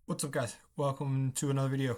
What's up, guys? Welcome to another video.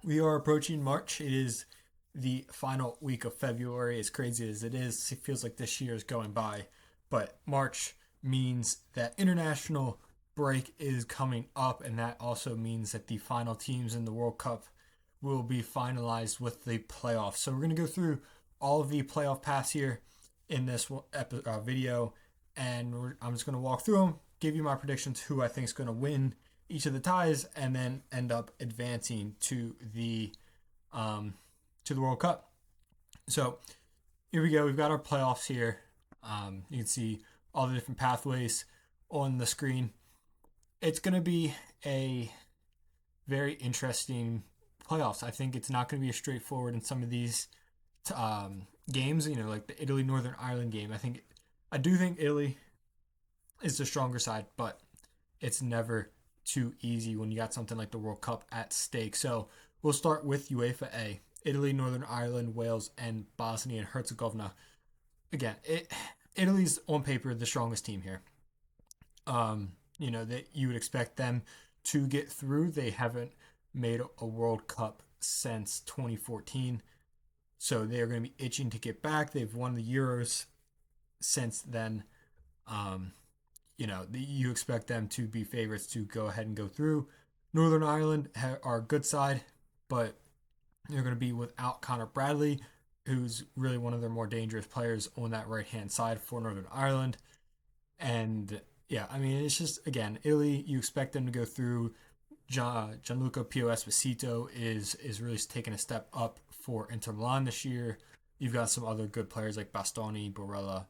We are approaching March. It is the final week of February. As crazy as it is, it feels like this year is going by. But March means that international break is coming up, and that also means that the final teams in the World Cup will be finalized with the playoffs. So we're going to go through all of the playoff paths here in this video, and I'm just going to walk through them, give you my predictions, who I think is going to win each of the ties, and then end up advancing um, to the World Cup. So here we go. We've got our playoffs here. You can see all the different pathways on the screen. It's going to be a very interesting playoffs. I think it's not going to be as straightforward in some of these games. Like the Italy Northern Ireland game. I do think Italy is the stronger side, but it's never too easy when you got something like the World Cup at stake. So we'll start with UEFA A. Italy, Northern Ireland, Wales, and Bosnia and Herzegovina. Again, Italy's on paper the strongest team here. That you would expect them to get through. They haven't made a World Cup since 2014, so they're going to be itching to get back. They've won the Euros since then. Um, you expect them to be favorites to go ahead and go through. Northern Ireland are a good side, but they're going to be without Connor Bradley, who's really one of their more dangerous players on that right hand side for Northern Ireland. And yeah, I mean, it's just, again, Italy, you expect them to go through. Gianluca Pio Esposito is really taking a step up for Inter Milan this year. You've got some other good players like Bastoni, Barella,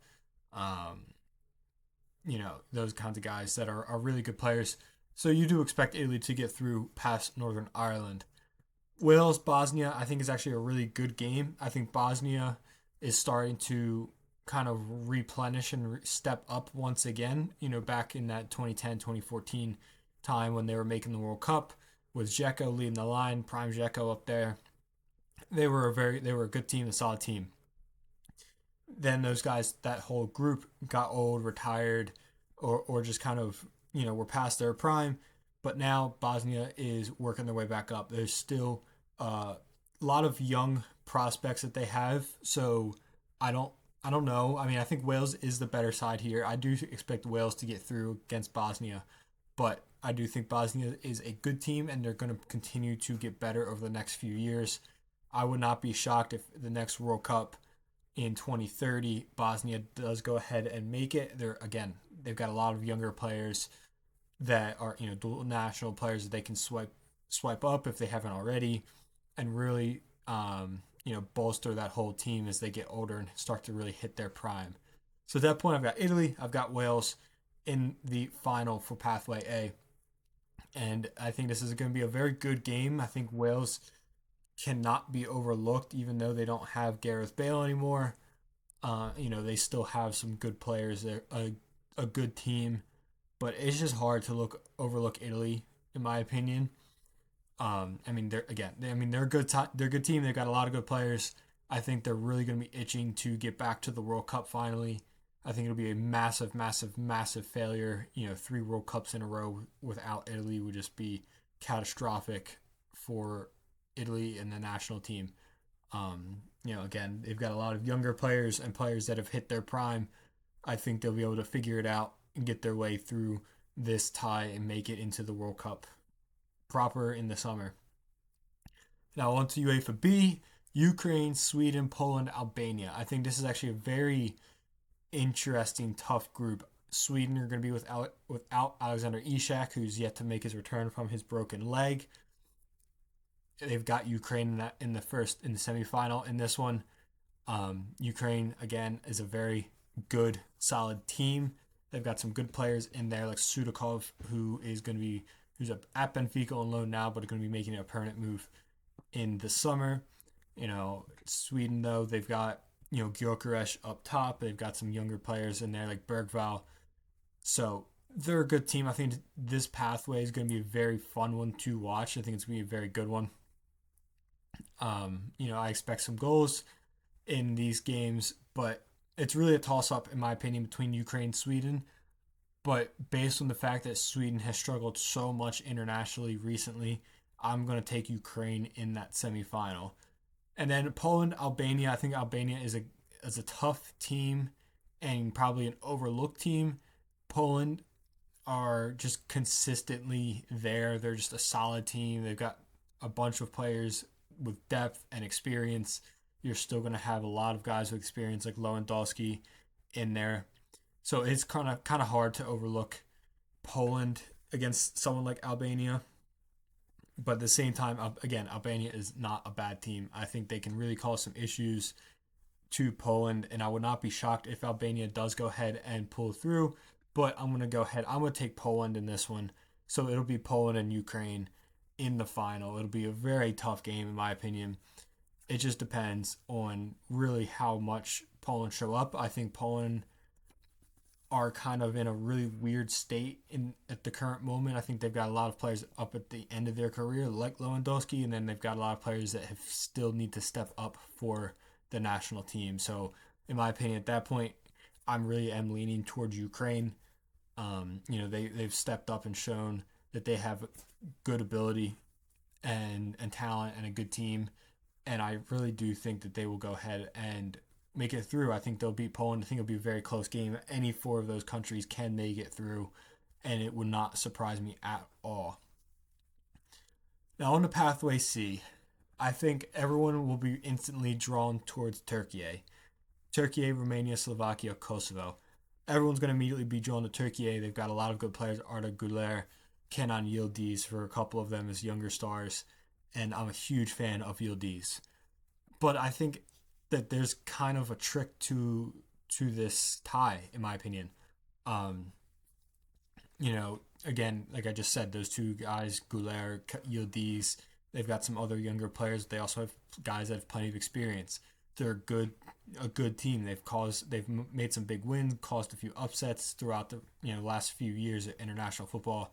um, those kinds of guys that are really good players. So you do expect Italy to get through past Northern Ireland. Wales, Bosnia, I think is actually a really good game. I think Bosnia is starting to kind of replenish and step up once again. Back in that 2010, 2014 time when they were making the World Cup with Dzeko leading the line, prime Dzeko up there. They were a good team, a solid team. Then those guys, that whole group got old, retired, or just kind of, were past their prime. But now Bosnia is working their way back up. There's still a lot of young prospects that they have. So I don't I don't know. I mean, I think Wales is the better side here. I do expect Wales to get through against Bosnia, but I do think Bosnia is a good team and they're going to continue to get better over the next few years. I would not be shocked if the next World Cup in 2030 Bosnia does go ahead and make it. They've got a lot of younger players that are dual national players that they can swipe up if they haven't already, and really bolster that whole team as they get older and start to really hit their prime. So at that point, I've got Italy, I've got Wales in the final for Pathway A, and I think this is going to be a very good game. I think Wales cannot be overlooked, even though they don't have Gareth Bale anymore. They still have some good players. They're a good team, but it's just hard to overlook Italy, in my opinion. I mean, they're a they're a good team. They've got a lot of good players. I think they're really going to be itching to get back to the World Cup finally. I think it'll be a massive, massive, massive failure. 3 World Cups in a row without Italy would just be catastrophic for Italy and the national team. Again, they've got a lot of younger players and players that have hit their prime. I think they'll be able to figure it out and get their way through this tie and make it into the World Cup proper in the summer. Now on to UEFA B, Ukraine, Sweden, Poland, Albania. I think this is actually a very interesting, tough group. Sweden are going to be without Alexander Isak, who's yet to make his return from his broken leg. They've got Ukraine in the semifinal in this one. Ukraine again is a very good, solid team. They've got some good players in there like Sudakov, who's at Benfica on loan now, but going to be making a permanent move in the summer. Sweden though they've got Gyökeres up top. They've got some younger players in there like Bergvall. So they're a good team. I think this pathway is going to be a very fun one to watch. I think it's going to be a very good one. I expect some goals in these games, but it's really a toss up, in my opinion, between Ukraine and Sweden. But based on the fact that Sweden has struggled so much internationally recently, I'm going to take Ukraine in that semifinal. And then Poland, Albania. I think Albania is a tough team and probably an overlooked team. Poland are just consistently there. They're just a solid team. They've got a bunch of players with depth and experience. You're still going to have a lot of guys with experience like Lewandowski in there. So it's kind of hard to overlook Poland against someone like Albania. But at the same time, again, Albania is not a bad team. I think they can really cause some issues to Poland, and I would not be shocked if Albania does go ahead and pull through. But I'm going to go ahead. I'm going to take Poland in this one. So it'll be Poland and Ukraine in the final. It'll be a very tough game, in my opinion. It just depends on really how much Poland show up. I think Poland are kind of in a really weird state in at the current moment. I think they've got a lot of players up at the end of their career, like Lewandowski, and then they've got a lot of players that have still need to step up for the national team. So, in my opinion, at that point, I'm really am leaning towards Ukraine. They've stepped up and shown that they have good ability and talent and a good team, and I really do think that they will go ahead and make it through. I think they'll beat Poland. I think it'll be a very close game. Any four of those countries can make it through, and it would not surprise me at all. Now, on the pathway C, I think everyone will be instantly drawn towards Turkey. Turkey, Romania, Slovakia, Kosovo. Everyone's going to immediately be drawn to Turkey. They've got a lot of good players. Arda Güler, Kenan Yildiz for a couple of them as younger stars, and I'm a huge fan of Yildiz. But I think that there's kind of a trick to this tie, in my opinion. Um, Again, like I just said, those two guys, Gouler, Yildiz, they've got some other younger players. They also have guys that have plenty of experience. They're a good team. They've made some big wins, caused a few upsets throughout the last few years of international football.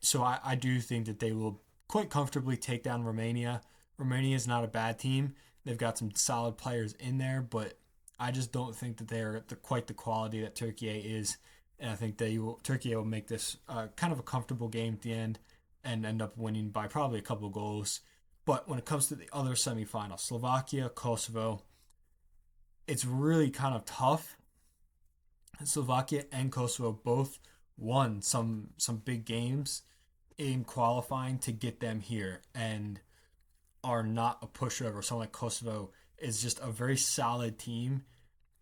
So I do think that they will quite comfortably take down Romania. Romania is not a bad team. They've got some solid players in there, but I just don't think that they're quite the quality that Turkey is. And I think Turkey will make this kind of a comfortable game at the end and end up winning by probably a couple of goals. But when it comes to the other semifinal, Slovakia, Kosovo, it's really kind of tough. Slovakia and Kosovo both won some big games in qualifying to get them here and are not a pushover. Someone like Kosovo is just a very solid team.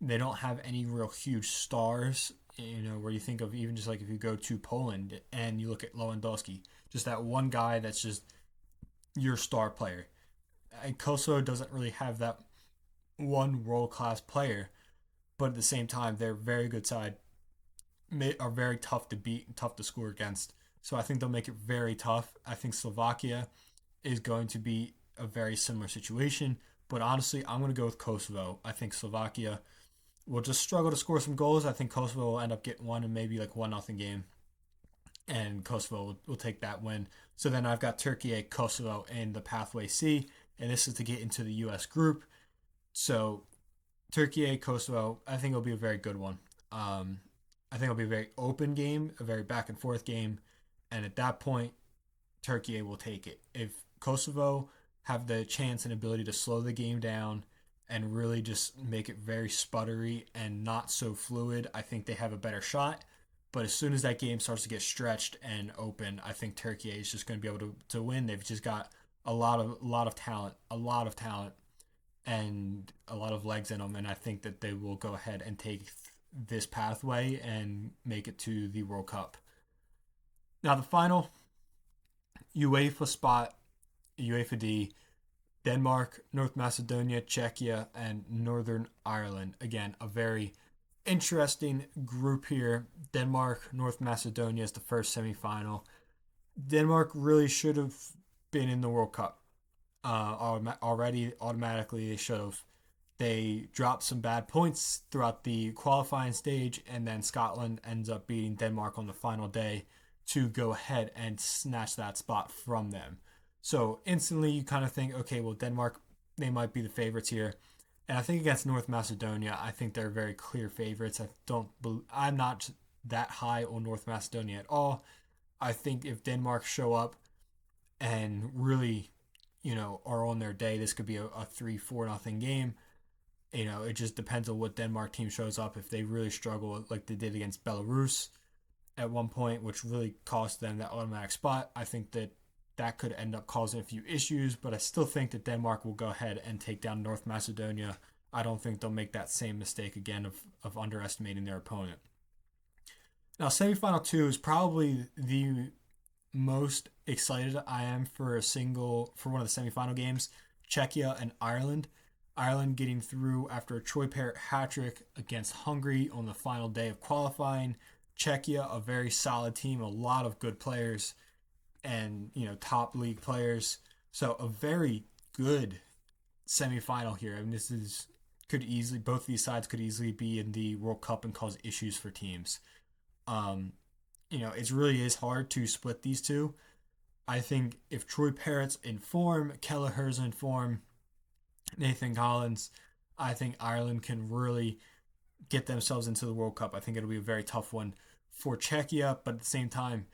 They don't have any real huge stars, where you think of even just like if you go to Poland and you look at Lewandowski, just that one guy that's just your star player. And Kosovo doesn't really have that one world class player, but at the same time, they're a very good side, are very tough to beat and tough to score against. So I think they'll make it very tough. I think Slovakia is going to be a very similar situation. But honestly, I'm going to go with Kosovo. I think Slovakia will just struggle to score some goals. I think Kosovo will end up getting one and maybe like 1-0 game. And Kosovo will take that win. So then I've got Turkey, Kosovo, and the pathway C. And this is to get into the U.S. group. So Turkey, Kosovo, I think it'll be a very good one. I think it'll be a very open game, a very back and forth game. And at that point, Turkey will take it. If Kosovo have the chance and ability to slow the game down and really just make it very sputtery and not so fluid, I think they have a better shot. But as soon as that game starts to get stretched and open, I think Turkey is just going to be able to win. They've just got a lot of talent, and a lot of legs in them, and I think that they will go ahead and take this pathway and make it to the World Cup. Now the final UEFA spot, UEFA D, Denmark, North Macedonia, Czechia, and Northern Ireland. Again, a very interesting group here. Denmark, North Macedonia is the first semifinal. Denmark really should have been in the World Cup. Already, automatically, they should have. They dropped some bad points throughout the qualifying stage, and then Scotland ends up beating Denmark on the final day to go ahead and snatch that spot from them. So instantly, you kind of think, okay, well, Denmark, they might be the favorites here. And I think against North Macedonia, I think they're very clear favorites. I'm not that high on North Macedonia at all. I think if Denmark show up and really, are on their day, this could be a 3-4 nothing game. It just depends on what Denmark team shows up. If they really struggle like they did against Belarus at one point, which really cost them that automatic spot, I think that could end up causing a few issues. But I still think that Denmark will go ahead and take down North Macedonia. I don't think they'll make that same mistake again of underestimating their opponent. Now, semifinal two is probably the most excited I am for one of the semifinal games. Czechia and Ireland. Ireland getting through after a Troy Parrott hat trick against Hungary on the final day of qualifying. Czechia, a very solid team, a lot of good players, and top league players. So a very good semifinal here. I mean, this is could easily both of these sides could easily be in the World Cup and cause issues for teams. Um, it really is hard to split these two. I think if Troy Parrott's in form, Kelleher's in form, Nathan Collins, I think Ireland can really get themselves into the World Cup. I think it'll be a very tough one for Czechia, but at the same time,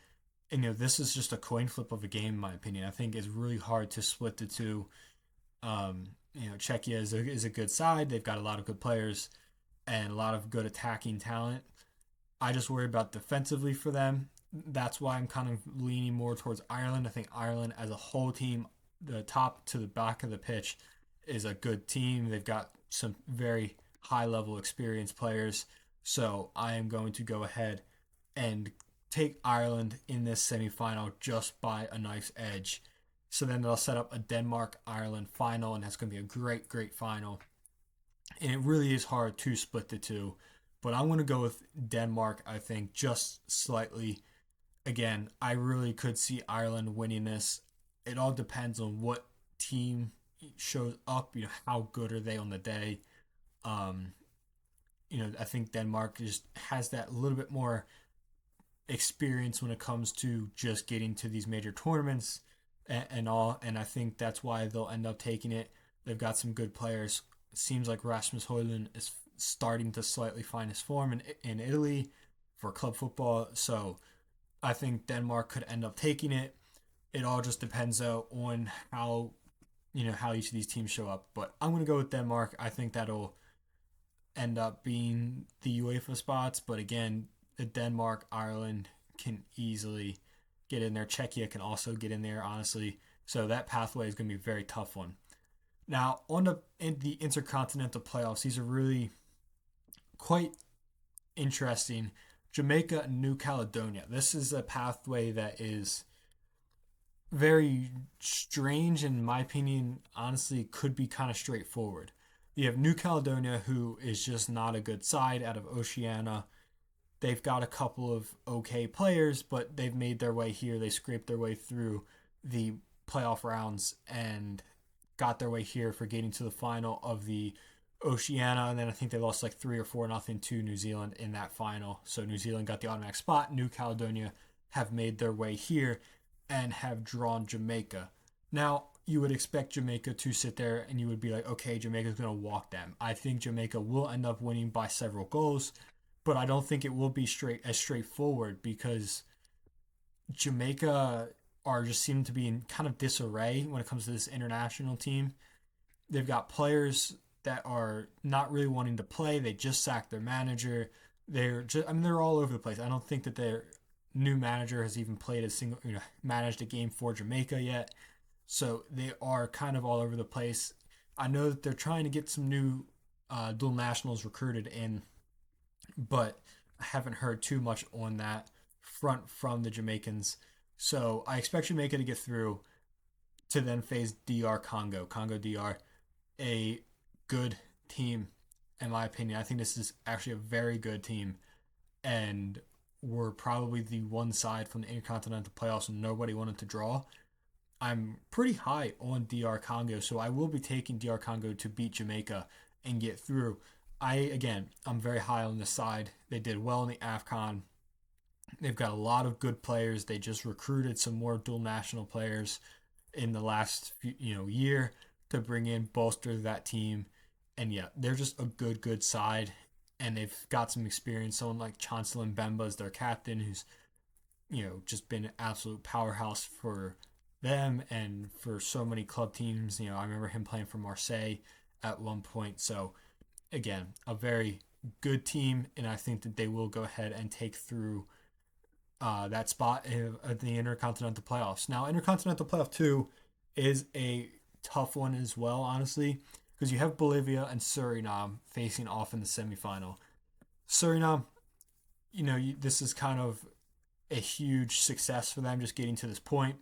this is just a coin flip of a game, in my opinion. I think it's really hard to split the two. Czechia is a good side. They've got a lot of good players and a lot of good attacking talent. I just worry about defensively for them. That's why I'm kind of leaning more towards Ireland. I think Ireland as a whole team, the top to the back of the pitch, is a good team. They've got some very high level experienced players. So I am going to go ahead and take Ireland in this semifinal just by a nice edge. So then they'll set up a Denmark Ireland final, and that's going to be a great, great final. And it really is hard to split the two. But I'm going to go with Denmark, I think, just slightly. Again, I really could see Ireland winning this. It all depends on what team shows up. How good are they on the day? Um, I think Denmark just has that little bit more experience when it comes to just getting to these major tournaments and all. And I think that's why they'll end up taking it. They've got some good players. It seems like Rasmus Højlund is starting to slightly find his form in Italy for club football. So I think Denmark could end up taking it. It all just depends though on how each of these teams show up. But I'm going to go with Denmark. I think that'll end up being the UEFA spots. But again, the Denmark, Ireland can easily get in there. Czechia can also get in there, honestly. So that pathway is going to be a very tough one. Now, in the intercontinental playoffs, these are really quite interesting. Jamaica and New Caledonia. This is a pathway that is very strange, in my opinion. Honestly, could be kind of straightforward. You have New Caledonia, who is just not a good side out of Oceania. They've got a couple of okay players, but they've made their way here. They scraped their way through the playoff rounds and got their way here for getting to the final of the Oceania, and then I think they lost like 3 or 4 nothing to New Zealand in that final. So New Zealand got the automatic spot. New Caledonia have made their way here and have drawn Jamaica. Now, you would expect Jamaica to sit there and you would be like, okay, Jamaica's going to walk them. I think Jamaica will end up winning by several goals, but I don't think it will be as straightforward because Jamaica are just seem to be in kind of disarray when it comes to this international team. They've got players that are not really wanting to play. They just sacked their manager. They're all over the place. I don't think that their new manager has even played managed a game for Jamaica yet. So they are kind of all over the place. I know that they're trying to get some new dual nationals recruited in, but I haven't heard too much on that front from the Jamaicans. So I expect Jamaica to get through to then face Congo DR, a good team, in my opinion. I think this is actually a very good team, and we're probably the one side from the Intercontinental playoffs and nobody wanted to draw. I'm pretty high on DR Congo, so I will be taking DR Congo to beat Jamaica and get through. I'm very high on this side. They did well in the AFCON. They've got a lot of good players. They just recruited some more dual national players in the last year to bring in bolster that team. And yeah, they're just a good side. and they've got some experience. Someone like Chancellor Mbemba is their captain, who's just been an absolute powerhouse for them and for so many club teams. I remember him playing for Marseille at one point. So again, a very good team, and I think that they will go ahead and take through that spot at the Intercontinental Playoffs. Now, Intercontinental Playoff 2 is a tough one as well, honestly, because you have Bolivia and Suriname facing off in the semifinal. Suriname, this is kind of a huge success for them just getting to this point,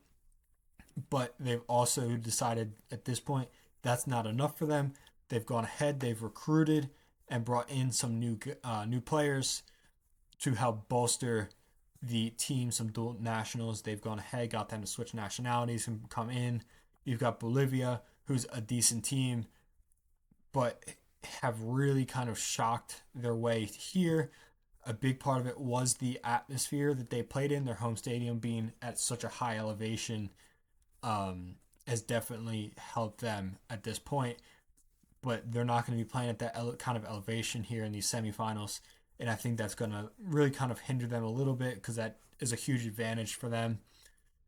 but they've also decided at this point that's not enough for them. They've gone ahead, they've recruited and brought in some new players to help bolster the team, some dual nationals. They've gone ahead, got them to switch nationalities and come in. You've got Bolivia, who's a decent team, but have really kind of shocked their way here. A big part of it was the atmosphere that they played in. Their home stadium being at such a high elevation has definitely helped them at this point. But they're not going to be playing at that kind of elevation here in these semifinals. And I think that's going to really kind of hinder them a little bit because that is a huge advantage for them.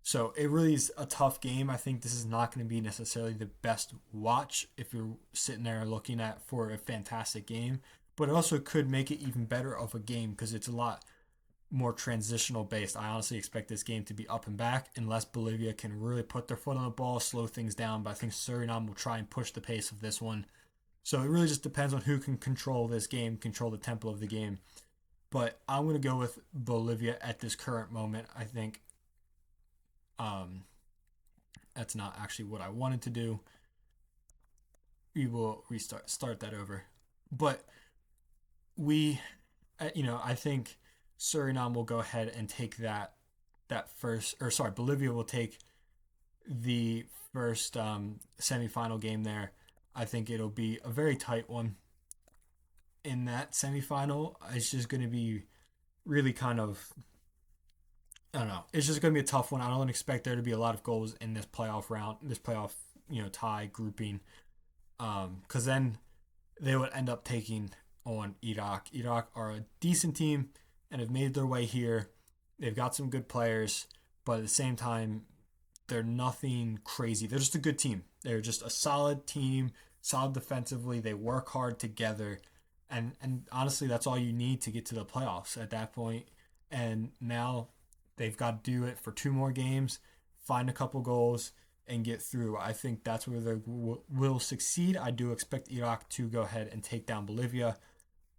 So it really is a tough game. I think this is not going to be necessarily the best watch if you're sitting there looking at for a fantastic game. But it also could make it even better of a game because it's a lot more transitional based. I honestly expect this game to be up and back unless Bolivia can really put their foot on the ball, slow things down. But I think Suriname will try and push the pace of this one. So it really just depends on who can control this game, control the tempo of the game. But I'm going to go with Bolivia at this current moment. I think that's not actually what I wanted to do. We will start that over. But I think Suriname will go ahead and take that first, or sorry, Bolivia will take the first semifinal game there. I think it'll be a very tight one in that semifinal. It's just going to be really kind of, I don't know. It's just going to be a tough one. I don't expect there to be a lot of goals in this playoff round, this playoff, tie grouping. Because then they would end up taking on Iraq. Iraq are a decent team and have made their way here. They've got some good players, but at the same time, they're nothing crazy. They're just a good team. They're just a solid team, solid defensively. They work hard together. And honestly, that's all you need to get to the playoffs at that point. And now they've got to do it for two more games, find a couple goals, and get through. I think that's where they will succeed. I do expect Iraq to go ahead and take down Bolivia.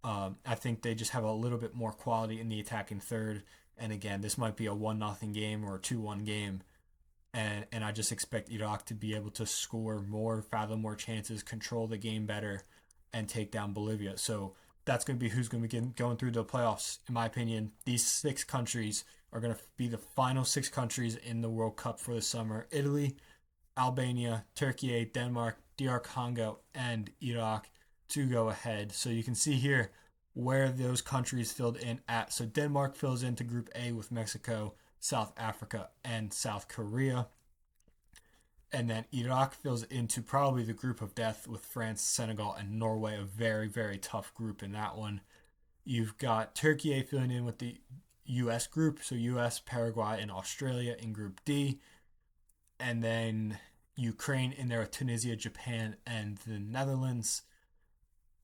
I think they just have a little bit more quality in the attacking third. And again, this might be a 1-0 game or a 2-1 game. And I just expect Iraq to be able to score more, fathom more chances, control the game better, and take down Bolivia. So that's going to be who's going to be going through the playoffs. In my opinion, these 6 countries are going to be the final 6 countries in the World Cup for the summer. Italy, Albania, Turkey, Denmark, DR Congo, and Iraq to go ahead. So you can see here where those countries filled in at. So Denmark fills into Group A with Mexico, South Africa, and South Korea. And then Iraq fills into probably the group of death with France, Senegal, and Norway. A very, very tough group in that one. You've got Turkey filling in with the U.S. group. So U.S., Paraguay, and Australia in Group D. And then Ukraine in there with Tunisia, Japan, and the Netherlands.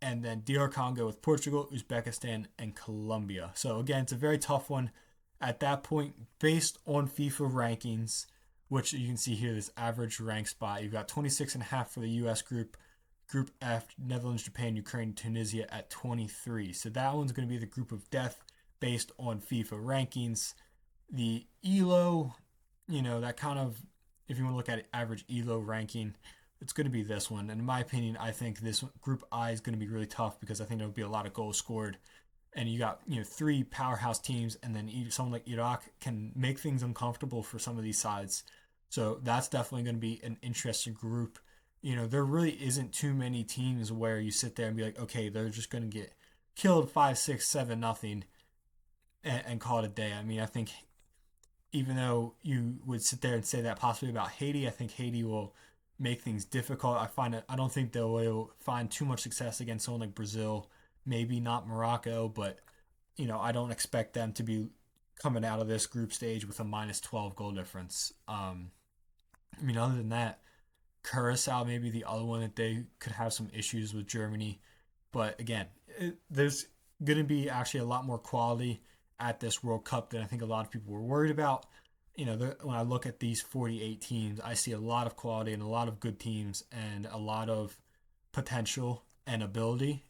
And then DR Congo with Portugal, Uzbekistan, and Colombia. So again, it's a very tough one. At that point, based on FIFA rankings, which you can see here, this average rank spot, you've got 26.5 for the U.S. group, Group F, Netherlands, Japan, Ukraine, Tunisia at 23. So that one's going to be the group of death based on FIFA rankings. The ELO, that kind of, if you want to look at it, average ELO ranking, it's going to be this one. And in my opinion, I think this Group I is going to be really tough because I think there'll be a lot of goals scored. And you got 3 powerhouse teams, and then someone like Iraq can make things uncomfortable for some of these sides. So that's definitely going to be an interesting group. There really isn't too many teams where you sit there and be like, okay, they're just going to get killed 5, 6, 7, nothing, and call it a day. I mean, I think even though you would sit there and say that possibly about Haiti, I think Haiti will make things difficult. I don't think they'll find too much success against someone like Brazil, maybe not Morocco, but I don't expect them to be coming out of this group stage with a minus 12 goal difference. Other than that, Curacao may be the other one that they could have some issues with Germany. But again, there's going to be actually a lot more quality at this World Cup than I think a lot of people were worried about. When I look at these 48 teams, I see a lot of quality and a lot of good teams and a lot of potential and ability.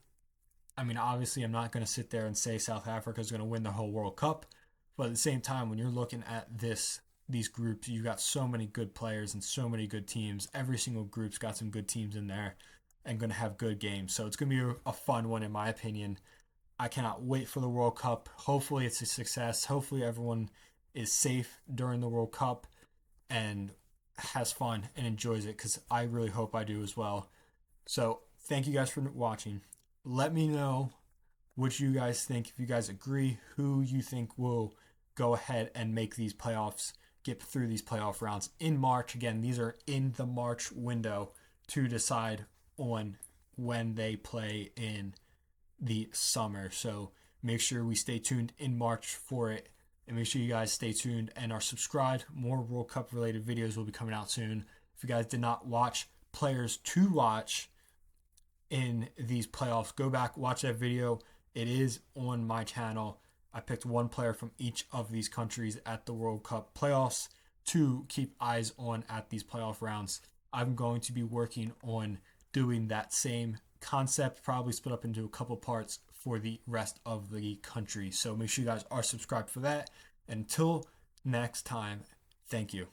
Obviously, I'm not going to sit there and say South Africa is going to win the whole World Cup, but at the same time, when you're looking at these groups, you got so many good players and so many good teams. Every single group's got some good teams in there and going to have good games. So it's going to be a fun one, in my opinion. I cannot wait for the World Cup. Hopefully, it's a success. Hopefully, everyone is safe during the World Cup and has fun and enjoys it, because I really hope I do as well. So, thank you guys for watching. Let me know what you guys think. If you guys agree, who you think will go ahead and make these playoffs, get through these playoff rounds in March. Again, these are in the March window to decide on when they play in the summer. So make sure we stay tuned in March for it. And make sure you guys stay tuned and are subscribed. More World Cup related videos will be coming out soon. If you guys did not watch players to watch in these playoffs, go back, watch that video. It is on my channel. I picked one player from each of these countries at the World Cup playoffs to keep eyes on at these playoff rounds. I'm going to be working on doing that same concept, probably split up into a couple parts for the rest of the country. So make sure you guys are subscribed for that. Until next time, thank you.